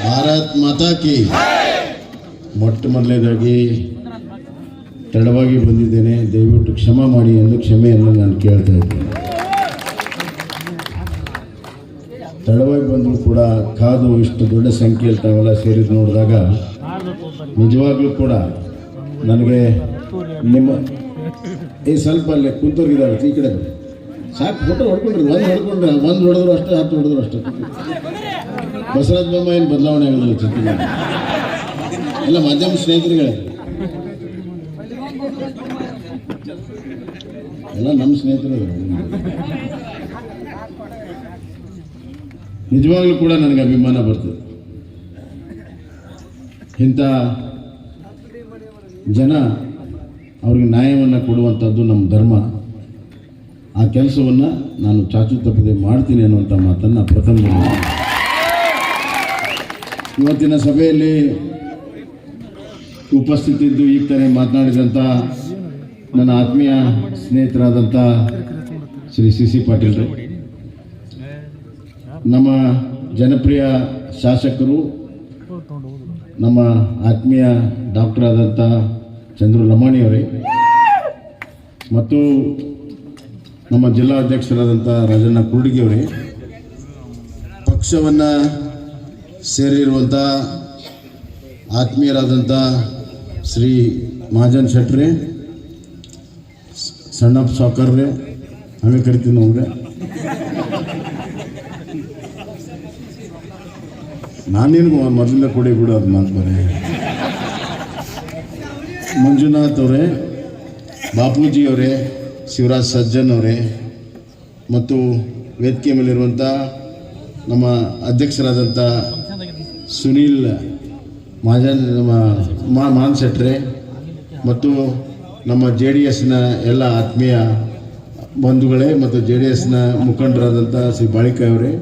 ಭಾರತ್ ಮಾತಾ ಕಿ. ಮೊಟ್ಟ ಮೊದಲನೇದಾಗಿ ತಡವಾಗಿ ಬಂದಿದ್ದೇನೆ, ದಯವಿಟ್ಟು ಕ್ಷಮೆ ಮಾಡಿ ಎಂದು ಕ್ಷಮೆಯನ್ನು ನಾನು ಕೇಳ್ತಾ ಇದ್ದೇನೆ. ತಡವಾಗಿ ಬಂದರೂ ಕೂಡ ಕಾದು ಇಷ್ಟು ದೊಡ್ಡ ಸಂಖ್ಯೆಯಲ್ಲಿ ತಾವೆಲ್ಲ ಸೇರಿದ್ದು ನೋಡಿದಾಗ ನಿಜವಾಗ್ಲೂ ಕೂಡ ನನಗೆ ನಿಮ್ಮ ಸ್ವಲ್ಪ ಅಲ್ಲೇ ಕುಂತೋಗಿದ್ದಾರೆ ಈ ಕಡೆ ಸಾಕು ಫೋಟೋ ಹೊಡ್ಕೊಂಡ್ರಿ, ಒಂದು ಹೊಡೆದ್ರು ಅಷ್ಟೇ, 10 ಹೊಡೆದ್ರು ಅಷ್ಟೇ. ಬಸವರಾಜ ಬೊಮ್ಮ ಏನು ಬದಲಾವಣೆ ಆಗೋದಿಲ್ಲ ಚಿತ್ರ ಎಲ್ಲ ಮಾಧ್ಯಮ ಸ್ನೇಹಿತರುಗಳೇ, ಎಲ್ಲ ನಮ್ಮ ಸ್ನೇಹಿತರು. ನಿಜವಾಗ್ಲೂ ಕೂಡ ನನಗೆ ಅಭಿಮಾನ ಬರ್ತದೆ. ಇಂಥ ಜನ ಅವ್ರಿಗೆ ನ್ಯಾಯವನ್ನು ಕೊಡುವಂಥದ್ದು ನಮ್ಮ ಧರ್ಮ. ಆ ಕೆಲಸವನ್ನು ನಾನು ಚಾಚು ತಪ್ಪದೆ ಮಾಡ್ತೀನಿ ಅನ್ನುವಂಥ ಮಾತನ್ನು ಪ್ರಥಮ ಇವತ್ತಿನ ಸಭೆಯಲ್ಲಿ ಉಪಸ್ಥಿತಿದ್ದು ಈಗ ತಾನೇ ಮಾತನಾಡಿದಂಥ ನನ್ನ ಆತ್ಮೀಯ ಸ್ನೇಹಿತರಾದಂಥ ಶ್ರೀ ಸಿ ಪಾಟೀಲ್ರು, ನಮ್ಮ ಜನಪ್ರಿಯ ಶಾಸಕರು, ನಮ್ಮ ಆತ್ಮೀಯ ಡಾಕ್ಟರ್ ಆದಂಥ ಚಂದ್ರು ಲಮಾಣಿಯವರೇ, ಮತ್ತು ನಮ್ಮ ಜಿಲ್ಲಾ ಅಧ್ಯಕ್ಷರಾದಂಥ ರಾಜಣ್ಣ ಕುರ್ಡಿಗಿಯವರೇ, ಪಕ್ಷವನ್ನು ಸೇರಿರುವಂಥ ಆತ್ಮೀಯರಾದಂಥ ಶ್ರೀ ಮಹಾಜನ್ ಶೆಟ್ಟ್ರೆ, ಸಣ್ಣಪ್ಪ ಸಾವ್ಕಾರ್ರೆ, ಹಂಗೆ ಕರಿತೀವಿ ನಮಗೆ. ನಾನೇನು ಮೊದಲನೇ ಕೊಡಿ ಬಿಡು ಅದು ಮಾತು ಬರೀ. ಮಂಜುನಾಥ್ ಅವರೇ, ಬಾಪೂಜಿ ಅವರೇ, ಶಿವರಾಜ್ ಸಜ್ಜನ್ ಅವರೇ, ಮತ್ತು ವೇದಿಕೆ ಮೇಲಿರುವಂಥ ನಮ್ಮ ಅಧ್ಯಕ್ಷರಾದಂಥ ಸುನೀಲ್ ಮಹಾಜನ್ ಮಾನ್ ಶೆಟ್ರೆ, ಮತ್ತು ನಮ್ಮ JDSನ ಎಲ್ಲ ಆತ್ಮೀಯ ಬಂಧುಗಳೇ, ಮತ್ತು JDSನ ಮುಖಂಡರಾದಂಥ ಶ್ರೀ ಬಾಳಿಕಾಯಿ ಅವರೇ,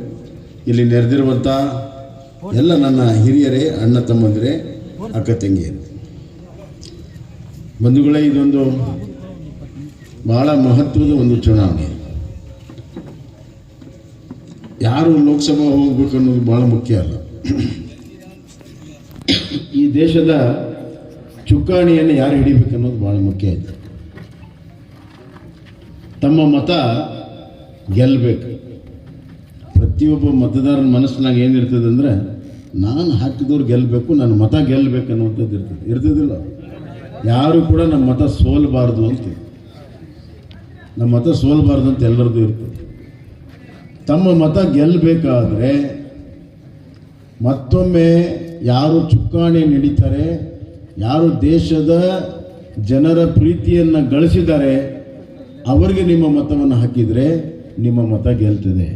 ಇಲ್ಲಿ ನೆರೆದಿರುವಂಥ ಎಲ್ಲ ನನ್ನ ಹಿರಿಯರೇ, ಅಣ್ಣ ತಮ್ಮಂದಿರೇ, ಅಕ್ಕ ತಂಗಿಯರು, ಬಂಧುಗಳೇ, ಇದೊಂದು ಬಹಳ ಮಹತ್ವದ ಒಂದು ಚುನಾವಣೆ. ಯಾರು ಲೋಕಸಭಾ ಹೋಗ್ಬೇಕು ಅನ್ನೋದು ಬಹಳ ಮುಖ್ಯ ಅಲ್ಲ. ಈ ದೇಶದ ಚುಕ್ಕಾಣಿಯನ್ನು ಯಾರು ಹಿಡಿಬೇಕು ಅನ್ನೋದು ಬಹಳ ಮುಖ್ಯ ಆಯಿತು. ತಮ್ಮ ಮತ ಗೆಲ್ಲಬೇಕು. ಪ್ರತಿಯೊಬ್ಬ ಮತದಾರನ ಮನಸ್ಸಿನಾಗ ಏನಿರ್ತದೆ ಅಂದರೆ, ನಾನು ಹಾಕಿದವ್ರು ಗೆಲ್ಲಬೇಕು, ನನ್ನ ಮತ ಗೆಲ್ಲಬೇಕು ಅನ್ನುವಂಥದ್ದು ಇರ್ತದಿಲ್ಲ. ಯಾರು ಕೂಡ ನಮ್ಮ ಮತ ಸೋಲಬಾರ್ದು ಅಂತ, ನಮ್ಮ ಮತ ಸೋಲಬಾರ್ದು ಅಂತ ಎಲ್ಲರದ್ದು ಇರ್ತದೆ. ತಮ್ಮ ಮತ ಗೆಲ್ಲಬೇಕಾದ್ರೆ ಮತ್ತೊಮ್ಮೆ ಯಾರು ಚುಕ್ಕಾಣಿ ನಡೀತಾರೆ, ಯಾರು ದೇಶದ ಜನರ ಪ್ರೀತಿಯನ್ನು ಗಳಿಸಿದ್ದಾರೆ, ಅವರಿಗೆ ನಿಮ್ಮ ಮತವನ್ನು ಹಾಕಿದರೆ ನಿಮ್ಮ ಮತ ಗೆಲ್ತದೆ.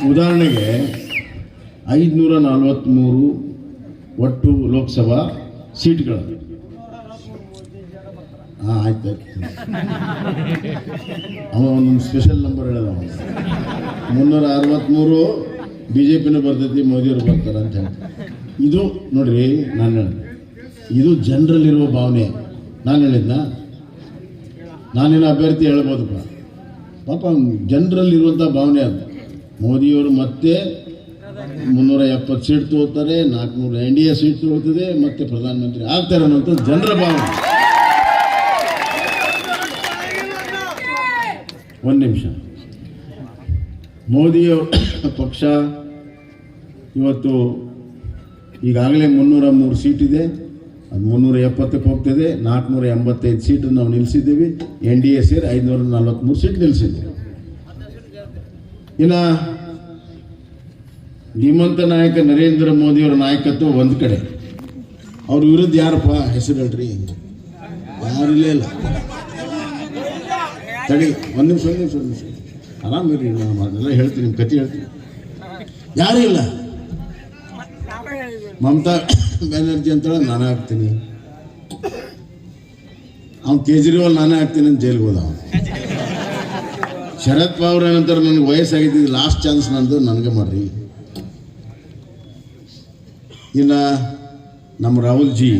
ಉದಾಹರಣೆಗೆ 543 ಒಟ್ಟು ಲೋಕಸಭಾ ಸೀಟ್ಗಳು. ಆಯ್ತು, ಅವ ಒಂದೊಂದು ಸ್ಪೆಷಲ್ ನಂಬರ್ ಹೇಳೋದು. 363 BJPನೂ ಬರ್ತೈತಿ, ಮೋದಿಯವರು ಬರ್ತಾರೆ ಅಂತ ಹೇಳ್ತಾರೆ. ಇದು ನೋಡ್ರಿ, ನಾನು ಹೇಳಿದೆ, ಇದು ಜನರಲ್ಲಿರುವ ಭಾವನೆ. ನಾನು ಹೇಳಿದ್ನ, ನಾನೇನು ಅಭ್ಯರ್ಥಿ ಹೇಳ್ಬೋದಪ್ಪ, ಪಾಪ ಜನರಲ್ಲಿರುವಂಥ ಭಾವನೆ ಅದು. ಮೋದಿಯವರು ಮತ್ತೆ 370 ಸೀಟ್ ತಗೋತಾರೆ, 400 NDA ಸೀಟ್ ತಗೋತದೆ, ಮತ್ತೆ ಪ್ರಧಾನಮಂತ್ರಿ ಆಗ್ತಾರೆ ಅನ್ನೋಂಥದ್ದು ಜನರ ಭಾವನೆ. ಒಂದು ನಿಮಿಷ, ಮೋದಿಯವರ ಪಕ್ಷ ಇವತ್ತು ಈಗಾಗಲೇ 303 ಸೀಟ್ ಇದೆ, ಅದು 370ಕ್ಕೆ ಹೋಗ್ತದೆ. 485 ಸೀಟನ್ನು ನಾವು ನಿಲ್ಲಿಸಿದ್ದೀವಿ. NDA ಸೇರಿ 543 ಸೀಟ್ ನಿಲ್ಲಿಸಿದ್ದೀವಿ. ಇನ್ನು ಧೀಮಂತ ನಾಯಕ ನರೇಂದ್ರ ಮೋದಿಯವರ ನಾಯಕತ್ವ ಒಂದು ಕಡೆ, ಅವ್ರ ವಿರುದ್ಧ ಯಾರಪ್ಪ ಹೆಸರು ಹೇಳ್ರಿ? ಯಾರಿಲ್ಲೇ ಇಲ್ಲ. ತಡಿ, ಒಂದು ನಿಮಿಷ ಆರಾಮಿರಿ, ನಾನು ಅದೆಲ್ಲ ಹೇಳ್ತೀನಿ, ನಿಮ್ಮ ಕತೆ ಹೇಳ್ತೀನಿ. ಯಾರೂ ಇಲ್ಲ. ಮಮತಾ ಬ್ಯಾನರ್ಜಿ ಅಂತೇಳಿ ನಾನೇ ಆಗ್ತೀನಿ, ಅವ್ನು ಕೇಜ್ರಿವಾಲ್ ನಾನೇ ಆಗ್ತೀನಿ ಅಂತ ಜೈಲಿಗೆ ಹೋದ. ಶರದ್ ಪವಾರ್ ಏನಂತ, ನನಗೆ ವಯಸ್ಸಾಗಿದ್ದು, ಲಾಸ್ಟ್ ಚಾನ್ಸ್ ನಂದು, ನನಗೆ ಮಾಡ್ರಿ. ಇನ್ನು ನಮ್ಮ ರಾಹುಲ್ ಜಿ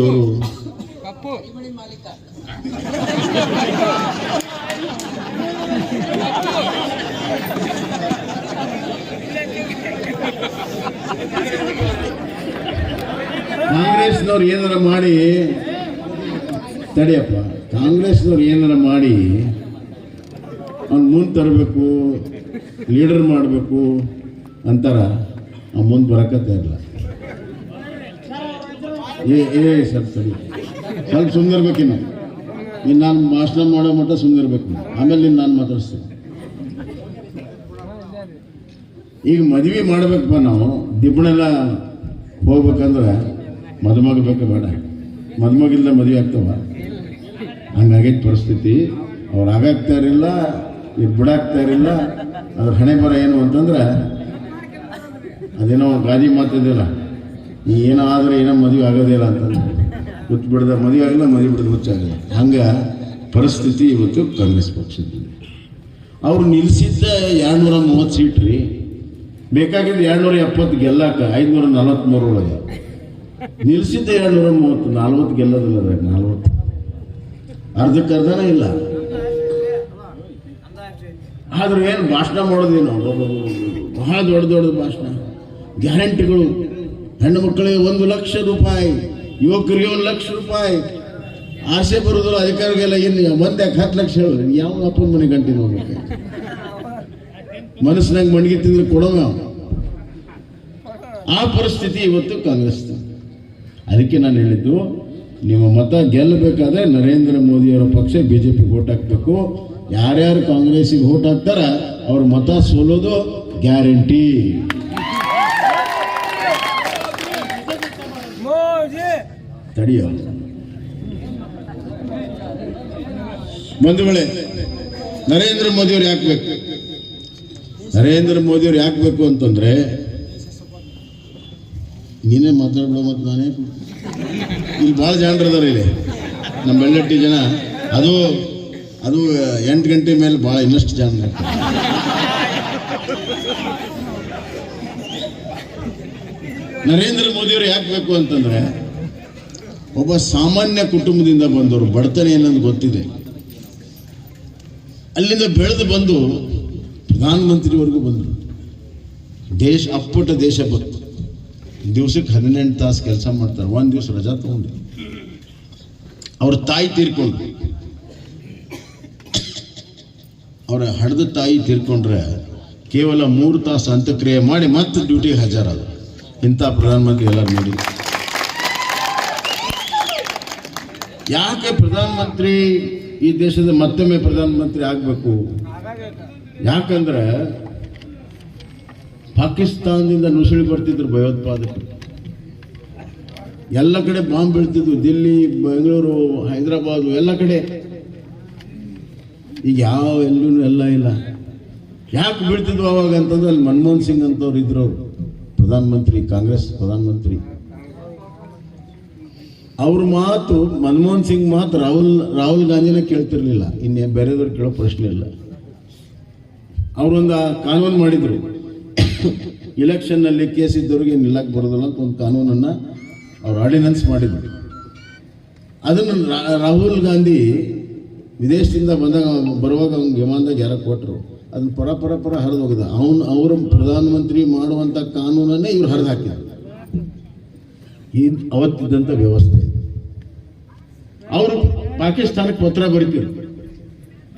ಅವರು ಕಾಂಗ್ರೆಸ್ನವ್ರು ಏನಾರ ಮಾಡಿ ತಡಿಯಪ್ಪ, ಕಾಂಗ್ರೆಸ್ನವ್ರು ಏನಾರ ಮಾಡಿ ಅವ್ನು ಮುಂದೆ ತರಬೇಕು, ಲೀಡರ್ ಮಾಡಬೇಕು ಅಂತಾರ, ಆ ಮುಂದೆ ಬರಕತ್ತೇ ಇಲ್ಲ. ಸ್ವಲ್ಪ ಸರಿ, ಸ್ವಲ್ಪ ಸುಮ್ಮನಿರ್ಬೇಕಿನ್ನು. ಇನ್ನು ನಾನು ಭಾಷಣ ಮಾಡೋ ಮಟ್ಟ ಸುಮ್ಮನಿರ್ಬೇಕು, ಆಮೇಲೆ ನೀನು ನಾನು ಮಾತಾಡಿಸ್ತೀನಿ. ಈಗ ಮದುವೆ ಮಾಡ್ಬೇಕಪ್ಪ, ನಾವು ದಿಬ್ಬಣೆಲ್ಲ ಹೋಗ್ಬೇಕಂದ್ರೆ ಮದುಮಗ ಬೇಕು ಬೇಡ, ಮದುಮಗಿಲ್ಲ ಮದುವೆ ಆಗ್ತಾವ. ಹಂಗಾಗೈತೆ ಪರಿಸ್ಥಿತಿ. ಅವ್ರು ಆಗಾಗ್ತಾ ಇರಲಿಲ್ಲ, ಇದು ಬಿಡಾಗ್ತಾ ಇರಲಿಲ್ಲ. ಅದ್ರ ಹಣೆ ಬರ ಏನು ಅಂತಂದ್ರೆ ಅದೇನೋ ಗಾದಿ ಮಾತಿದಿಲ್ಲ, ಏನೋ ಆದರೆ ಏನೋ ಮದುವೆ ಆಗೋದಿಲ್ಲ ಅಂತಂದ್ರೆ ಹುಚ್ಚು ಬಿಡದ ಮದುವೆ ಆಗಲ್ಲ, ಮದುವೆ ಬಿಡದ ಹುಚ್ಚಾಗಲ್ಲ. ಹಂಗೆ ಪರಿಸ್ಥಿತಿ ಇವತ್ತು ಕಾಂಗ್ರೆಸ್ ಪಕ್ಷದಲ್ಲಿ. ಅವ್ರು ನಿಲ್ಲಿಸಿದ್ದ 230 ಸೀಟ್ ರೀ, ಬೇಕಾಗಿದ್ದು 270 ಗೆಲ್ಲಕ್ಕೆ 543 ಒಳಗೆ ನಿಲ್ಲಿಸಿದ್ದ 230, 40 ಗೆಲ್ಲೋದಿಲ್ಲ. 40 ಅರ್ಧಕ್ಕರ್ಧನೇ ಇಲ್ಲ. ಆದ್ರೆ ಏನು ಭಾಷಣ ಮಾಡೋದೇನು, ಬಹಳ ದೊಡ್ಡ ದೊಡ್ಡ ಭಾಷಣ, ಗ್ಯಾರಂಟಿಗಳು. ಹೆಣ್ಣು ಮಕ್ಕಳಿಗೆ 1 ಲಕ್ಷ ರೂಪಾಯಿ, ಯುವಕರಿಗೆ 1 ಲಕ್ಷ ರೂಪಾಯಿ. ಆಸೆ ಬರೋದಿಲ್ಲ ಅಧಿಕಾರಿಗೆಲ್ಲ. ಇನ್ನು ಒಂದೇ 10 ಲಕ್ಷ ಹೇಳಿದ್ರೆ ಯಾವ ಅಪ್ಪನ ಮನೆ ಗಂಟಿನ ಹೋಗ್ಬೇಕು? ಮನಸ್ಸಿನಾಗ ಮಣ್ಗಿ ತಿಂದ್ರೆ ಕೊಡೋಣ. ಆ ಪರಿಸ್ಥಿತಿ ಇವತ್ತು ಕಾಂಗ್ರೆಸ್. ಅದಕ್ಕೆ ನಾನು ಹೇಳಿದ್ದು, ನಿಮ್ಮ ಮತ ಗೆಲ್ಲಬೇಕಾದ್ರೆ ನರೇಂದ್ರ ಮೋದಿಯವರ ಪಕ್ಷ ಬಿಜೆಪಿ ವೋಟ್ ಹಾಕಬೇಕು. ಯಾರ್ಯಾರು ಕಾಂಗ್ರೆಸ್ಸಿಗೆ ವೋಟ್ ಹಾಕ್ತಾರ ಅವ್ರ ಮತ ಸೋಲೋದು ಗ್ಯಾರಂಟಿ. ತಡಿಯ ಬಂಧುಗಳೇ, ನರೇಂದ್ರ ಮೋದಿಯವ್ರು ಯಾಕಬೇಕು? ನರೇಂದ್ರ ಮೋದಿಯವ್ರು ಯಾಕಬೇಕು ಅಂತಂದ್ರೆ, ನೀನೇ ಮಾತಾಡ್ಬೋ, ಮತ್ತು ನಾನೇ ಇಲ್ಲಿ ಭಾಳ ಜನರದಾರ ಇಲ್ಲಿ ನಮ್ಮ ಬೆಳ್ಳಟ್ಟಿ ಜನ. ಅದು 8 ಗಂಟೆ ಮೇಲೆ ಭಾಳ ಇನ್ನಷ್ಟು ಜನ. ನರೇಂದ್ರ ಮೋದಿಯವರು ಯಾಕೆ ಬೇಕು ಅಂತಂದ್ರೆ, ಒಬ್ಬ ಸಾಮಾನ್ಯ ಕುಟುಂಬದಿಂದ ಬಂದವರು, ಬಡತನ ಏನಂತ ಗೊತ್ತಿದೆ, ಅಲ್ಲಿಂದ ಬೆಳೆದು ಬಂದು ಪ್ರಧಾನಮಂತ್ರಿವರೆಗೂ ಬಂದರು. ಅಪ್ಪಟ ದೇಶಭಕ್ತ. ದಿವಸಕ್ಕೆ 18 ತಾಸು ಕೆಲಸ ಮಾಡ್ತಾರೆ, 1 ದಿವಸ ರಜಾ ತಗೊಂಡು. ಅವ್ರ ತಾಯಿ ತೀರ್ಕೊಂಡ್ರು, ಅವರ ಹಡ್ದ ತಾಯಿ ತೀರ್ಕೊಂಡ್ರೆ ಕೇವಲ 3 ತಾಸು ಅಂತ್ಯಕ್ರಿಯೆ ಮಾಡಿ ಮತ್ತೆ ಡ್ಯೂಟಿಗೆ ಹಾಜರಾದ ಇಂಥ ಪ್ರಧಾನಮಂತ್ರಿ ಎಲ್ಲರೂ ನೋಡಿ. ಯಾಕೆ ಪ್ರಧಾನಮಂತ್ರಿ ಈ ದೇಶದ ಮತ್ತೊಮ್ಮೆ ಪ್ರಧಾನಮಂತ್ರಿ ಆಗಬೇಕು? ಯಾಕಂದ್ರೆ ಪಾಕಿಸ್ತಾನದಿಂದ ನುಸುಳಿ ಬರ್ತಿದ್ರು ಭಯೋತ್ಪಾದಕರು. ಎಲ್ಲ ಕಡೆ ಬಾಂಬ್ ಬೀಳ್ತಿದ್ವು, ದಿಲ್ಲಿ, ಬೆಂಗಳೂರು, ಹೈದರಾಬಾದು, ಎಲ್ಲ ಕಡೆ. ಈಗ ಎಲ್ಲೂ ಎಲ್ಲ ಇಲ್ಲ. ಯಾಕೆ ಬೀಳ್ತಿದ್ವು ಅವಾಗ ಅಂತಂದ್ರೆ, ಅಲ್ಲಿ ಮನಮೋಹನ್ ಸಿಂಗ್ ಅಂತವ್ರು ಇದ್ರು, ಪ್ರಧಾನಮಂತ್ರಿ, ಕಾಂಗ್ರೆಸ್ ಪ್ರಧಾನಮಂತ್ರಿ. ಅವ್ರ ಮಾತು, ಮನಮೋಹನ್ ಸಿಂಗ್ ಮಾತು ರಾಹುಲ್ ಗಾಂಧಿನ ಕೇಳ್ತಿರ್ಲಿಲ್ಲ, ಇನ್ನೇ ಬೇರೆದವ್ರು ಕೇಳೋ ಪ್ರಶ್ನೆ ಇಲ್ಲ. ಅವರೊಂದು ಕಾನೂನು ಮಾಡಿದ್ರು, ಇಲೆಕ್ಷನ್ನಲ್ಲಿ ಕೇಸ್ ಇದ್ದವ್ರಿಗೆ ನಿಲ್ಲಕ್ಕೆ ಬರೋದಿಲ್ಲ ಅಂತ ಒಂದು ಕಾನೂನನ್ನು ಅವ್ರು ಆರ್ಡಿನೆನ್ಸ್ ಮಾಡಿದ್ರು. ಅದನ್ನು ರಾಹುಲ್ ಗಾಂಧಿ ವಿದೇಶದಿಂದ ಬರುವಾಗ ಅವ್ನಿಗೆ ವಿಮಾನದಾಗ ಯಾರೋ ಕೊಟ್ಟರು. ಅದನ್ನು ಪರ ಹರಿದು ಹೋಗಿದ. ಅವರು ಪ್ರಧಾನಮಂತ್ರಿ ಮಾಡುವಂಥ ಕಾನೂನನ್ನೇ ಇವ್ರು ಹರಿದು ಹಾಕಿದ್ರು. ಅವತ್ತಿದ್ದಂಥ ವ್ಯವಸ್ಥೆ. ಅವರು ಪಾಕಿಸ್ತಾನಕ್ಕೆ ಪತ್ರ ಬರೀತಿದ್ರು,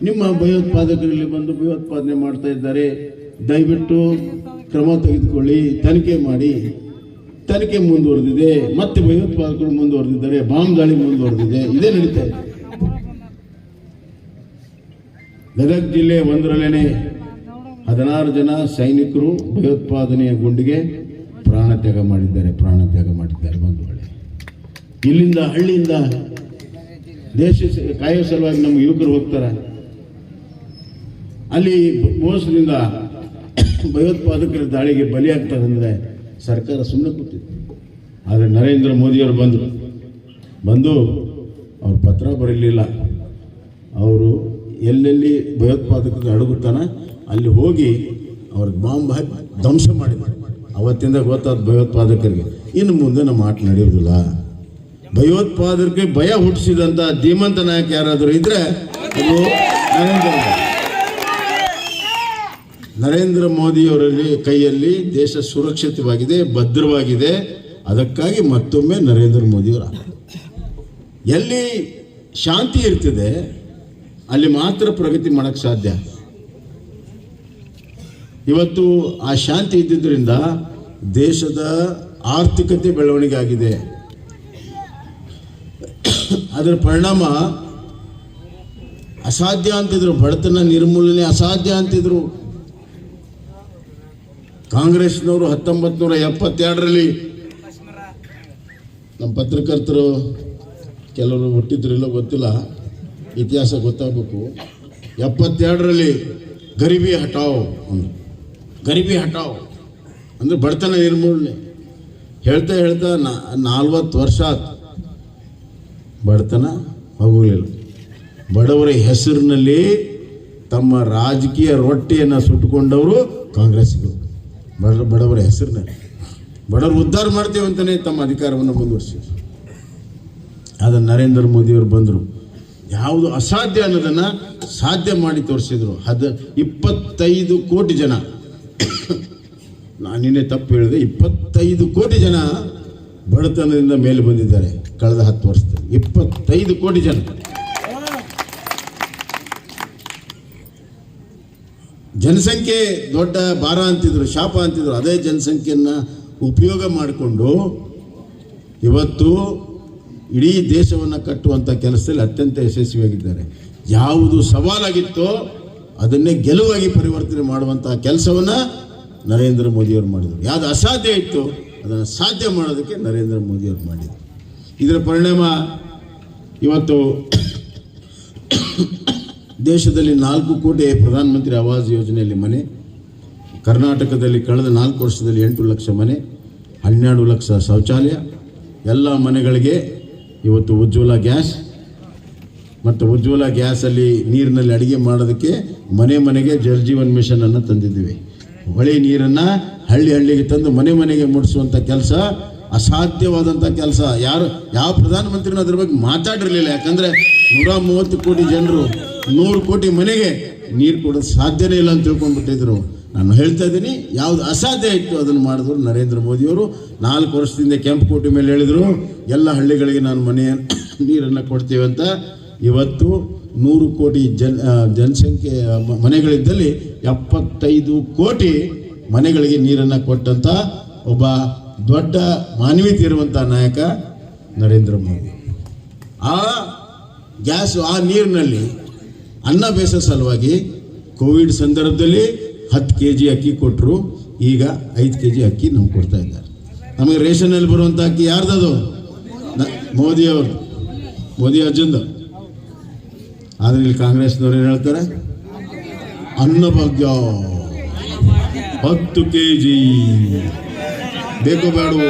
ನಿಮ್ಮ ಭಯೋತ್ಪಾದಕರಲ್ಲಿ ಬಂದು ಭಯೋತ್ಪಾದನೆ ಮಾಡ್ತಾ ಇದ್ದಾರೆ, ದಯವಿಟ್ಟು ಕ್ರಮ ತೆಗೆದುಕೊಳ್ಳಿ, ತನಿಖೆ ಮಾಡಿ. ತನಿಖೆ ಮುಂದುವರೆದಿದೆ, ಮತ್ತೆ ಭಯೋತ್ಪಾದಕರು ಮುಂದುವರೆದಿದ್ದಾರೆ, ಬಾಂಬ್ ದಾಳಿ ಮುಂದುವರೆದಿದೆ, ಇದೇ ನಡೀತಾ ಇದೆ. ಗದಗ ಜಿಲ್ಲೆ ಒಂದರಲ್ಲೇ 16 ಜನ ಸೈನಿಕರು ಭಯೋತ್ಪಾದನೆಯ ಗುಂಡಿಗೆ ಪ್ರಾಣ ತ್ಯಾಗ ಮಾಡಿದ್ದಾರೆ. ಬಂಧುಗಳೇ, ಇಲ್ಲಿಂದ ಹಳ್ಳಿಯಿಂದ ದೇಶ ಕಾಯೋ ಸಲುವಾಗಿ ನಮ್ಮ ಯುವಕರು ಹೋಗ್ತಾರೆ. ಅಲ್ಲಿ ಮೋಸದಿಂದ ಭಯೋತ್ಪಾದಕರ ದಾಳಿಗೆ ಬಲಿಯಾಗ್ತಾರೆ ಅಂದರೆ ಸರ್ಕಾರ ಸುಮ್ಮನೆ ಕೂತಿತ್ತು. ಆದರೆ ನರೇಂದ್ರ ಮೋದಿಯವರು ಬಂದು ಅವ್ರ ಪತ್ರ ಬರಲಿಲ್ಲ. ಅವರು ಎಲ್ಲೆಲ್ಲಿ ಭಯೋತ್ಪಾದಕರು ಅಡಗುತ್ತಾನ ಅಲ್ಲಿ ಹೋಗಿ ಅವ್ರಿಗೆ ಬಾಂಬ್ ಹಾಕಿ ಧ್ವಂಸ ಮಾಡಿದ್ದಾರೆ. ಅವತ್ತಿಂದ ಗೊತ್ತಾದ ಭಯೋತ್ಪಾದಕರಿಗೆ, ಇನ್ನು ಮುಂದೆ ನಮ್ಮ ಆಟ ನಡೆಯೋದಿಲ್ಲ. ಭಯೋತ್ಪಾದಕರಿಗೆ ಭಯ ಹುಟ್ಟಿಸಿದಂಥ ಧೀಮಂತ ನಾಯಕ ಯಾರಾದರೂ ಇದ್ರೆ ಅದು ನರೇಂದ್ರ ಮೋದಿಯವರಲ್ಲಿ ಕೈಯಲ್ಲಿ ದೇಶ ಸುರಕ್ಷಿತವಾಗಿದೆ, ಭದ್ರವಾಗಿದೆ. ಅದಕ್ಕಾಗಿ ಮತ್ತೊಮ್ಮೆ ನರೇಂದ್ರ ಮೋದಿಯವರ ಎಲ್ಲಿ ಶಾಂತಿ ಇರ್ತದೆ ಅಲ್ಲಿ ಮಾತ್ರ ಪ್ರಗತಿ ಮಾಡೋಕ್ಕೆ ಸಾಧ್ಯ. ಇವತ್ತು ಆ ಶಾಂತಿ ಇದ್ದಿದ್ದರಿಂದ ದೇಶದ ಆರ್ಥಿಕತೆ ಬೆಳವಣಿಗೆ ಆಗಿದೆ. ಅದರ ಪರಿಣಾಮ ಅಸಾಧ್ಯ ಅಂತಿದ್ರು, ಬಡತನ ನಿರ್ಮೂಲನೆ ಅಸಾಧ್ಯ ಅಂತಿದ್ರು. ಕಾಂಗ್ರೆಸ್ನವರು 1972ರಲ್ಲಿ ನಮ್ಮ ಪತ್ರಕರ್ತರು ಕೆಲವರು ಹುಟ್ಟಿದ್ರಿಲ್ಲ ಗೊತ್ತಿಲ್ಲ, ಇತಿಹಾಸ ಗೊತ್ತಾಗಬೇಕು. 72ರಲ್ಲಿ ಗರೀಬಿ ಹಟಾವ್ ಅಂದರು. ಗರೀಬಿ ಹಟಾವ್ ಅಂದರೆ ಬಡತನ ನಿರ್ಮೂಲನೆ. ಹೇಳ್ತಾ 40 ವರ್ಷ ಆಯ್ತು, ಬಡತನ ಹೋಗಲಿಲ್ಲ. ಬಡವರ ಹೆಸರಿನಲ್ಲಿ ತಮ್ಮ ರಾಜಕೀಯ ರೊಟ್ಟಿಯನ್ನು ಸುಟ್ಟುಕೊಂಡವರು ಕಾಂಗ್ರೆಸ್ಸಿಗರು. ಬಡವರ ಹೆಸರಿನಲ್ಲಿ ಬಡವರು ಉದ್ಧಾರ ಮಾಡ್ತೇವೆ ಅಂತಲೇ ತಮ್ಮ ಅಧಿಕಾರವನ್ನು ಮುಂದುವರಿಸಿದ್ರು. ಆದರೆ ನರೇಂದ್ರ ಮೋದಿಯವರು ಬಂದರು, ಯಾವುದು ಅಸಾಧ್ಯ ಅನ್ನೋದನ್ನು ಸಾಧ್ಯ ಮಾಡಿ ತೋರಿಸಿದ್ರು. 25 ಕೋಟಿ ಜನ, ನಾನು ನಿನ್ನೆ ತಪ್ಪು ಹೇಳಿದೆ, 25 ಕೋಟಿ ಜನ ಬಡತನದಿಂದ ಮೇಲೆ ಬಂದಿದ್ದಾರೆ ಕಳೆದ 10 ವರ್ಷದಲ್ಲಿ. 25 ಕೋಟಿ ಜನ. ಜನಸಂಖ್ಯೆ ದೊಡ್ಡ ಭಾರ ಅಂತಿದ್ರು, ಶಾಪ ಅಂತಿದ್ರು. ಅದೇ ಜನಸಂಖ್ಯೆಯನ್ನು ಉಪಯೋಗ ಮಾಡಿಕೊಂಡು ಇವತ್ತು ಇಡೀ ದೇಶವನ್ನು ಕಟ್ಟುವಂಥ ಕೆಲಸದಲ್ಲಿ ಅತ್ಯಂತ ಯಶಸ್ವಿಯಾಗಿದ್ದಾರೆ. ಯಾವುದು ಸವಾಲಾಗಿತ್ತೋ ಅದನ್ನೇ ಗೆಲುವಾಗಿ ಪರಿವರ್ತನೆ ಮಾಡುವಂಥ ಕೆಲಸವನ್ನು ನರೇಂದ್ರ ಮೋದಿಯವರು ಮಾಡಿದರು. ಯಾವುದು ಅಸಾಧ್ಯ ಇತ್ತು ಅದನ್ನು ಸಾಧ್ಯ ಮಾಡೋದಕ್ಕೆ ನರೇಂದ್ರ ಮೋದಿಯವರು ಮಾಡಿದರು. ಇದರ ಪರಿಣಾಮ ಇವತ್ತು ದೇಶದಲ್ಲಿ 4 ಕೋಟಿ ಪ್ರಧಾನಮಂತ್ರಿ ಆವಾಸ್ ಯೋಜನೆಯಲ್ಲಿ ಮನೆ, ಕರ್ನಾಟಕದಲ್ಲಿ ಕಳೆದ 4 ವರ್ಷದಲ್ಲಿ 8 ಲಕ್ಷ ಮನೆ, 12 ಲಕ್ಷ ಶೌಚಾಲಯ, ಎಲ್ಲ ಮನೆಗಳಿಗೆ ಇವತ್ತು ಉಜ್ವಲ ಗ್ಯಾಸ್ ಮತ್ತು ಉಜ್ವಲ ಗ್ಯಾಸಲ್ಲಿ ನೀರಿನಲ್ಲಿ ಅಡುಗೆ ಮಾಡೋದಕ್ಕೆ ಮನೆಗೆ ಜಲ್ ಜೀವನ್ ಮಿಷನನ್ನು ತಂದಿದ್ದೀವಿ. ಹೊಳೆ ನೀರನ್ನು ಹಳ್ಳಿಗೆ ತಂದು ಮನೆಗೆ ಮುಟ್ಟಿಸುವಂಥ ಕೆಲಸ ಅಸಾಧ್ಯವಾದಂಥ ಕೆಲಸ. ಯಾವ ಪ್ರಧಾನಮಂತ್ರಿನೂ ಅದ್ರ ಬಗ್ಗೆ ಮಾತಾಡಿರಲಿಲ್ಲ. ಯಾಕಂದರೆ 130 ಕೋಟಿ ಜನರು 100 ಕೋಟಿ ಮನೆಗೆ ನೀರು ಕೊಡೋದು ಸಾಧ್ಯನೇ ಇಲ್ಲ ಅಂತ ತಿಳ್ಕೊಂಡ್ಬಿಟ್ಟಿದ್ರು. ನಾನು ಹೇಳ್ತಾ ಇದ್ದೀನಿ, ಯಾವುದು ಅಸಾಧ್ಯ ಇತ್ತು ಅದನ್ನು ಮಾಡಿದ್ರು ನರೇಂದ್ರ ಮೋದಿಯವರು. 4 ವರ್ಷದಿಂದ ಕೆಂಪುಕೋಟೆ ಮೇಲೆ ಹೇಳಿದರು, ಎಲ್ಲ ಹಳ್ಳಿಗಳಿಗೆ ನಾನು ನೀರನ್ನು ಕೊಡ್ತೀವಿ ಅಂತ. ಇವತ್ತು 100 ಕೋಟಿ ಜನಸಂಖ್ಯೆ ಮನೆಗಳಿದ್ದಲ್ಲಿ 75 ಕೋಟಿ ಮನೆಗಳಿಗೆ ನೀರನ್ನು ಕೊಟ್ಟಂಥ ಒಬ್ಬ ದೊಡ್ಡ ಮಾನವೀಯತೆ ಇರುವಂಥ ನಾಯಕ ನರೇಂದ್ರ ಮೋದಿ. ಆ ಗ್ಯಾಸು, ಆ ನೀರಿನಲ್ಲಿ ಅನ್ನ ಬೇಯಿಸೋ ಸಲುವಾಗಿ ಕೋವಿಡ್ ಸಂದರ್ಭದಲ್ಲಿ 10 kg ಅಕ್ಕಿ ಕೊಟ್ಟರು. ಈಗ 5 kg ಅಕ್ಕಿ ನಮ್ಗೆ ಕೊಡ್ತಾ ಇದ್ದಾರೆ. ನಮಗೆ ರೇಷನಲ್ಲಿ ಬರುವಂಥ ಅಕ್ಕಿ ಯಾರ್ದದು? ಮೋದಿಯವರು, ಮೋದಿ ಅಜ್ಜಂದು. ಆದರೆ ಇಲ್ಲಿ ಕಾಂಗ್ರೆಸ್ನವ್ರು ಏನು ಹೇಳ್ತಾರೆ? ಅನ್ನಭಾಗ್ಯ 10 kg ಬೇಕೋ ಬೇಡವೋ?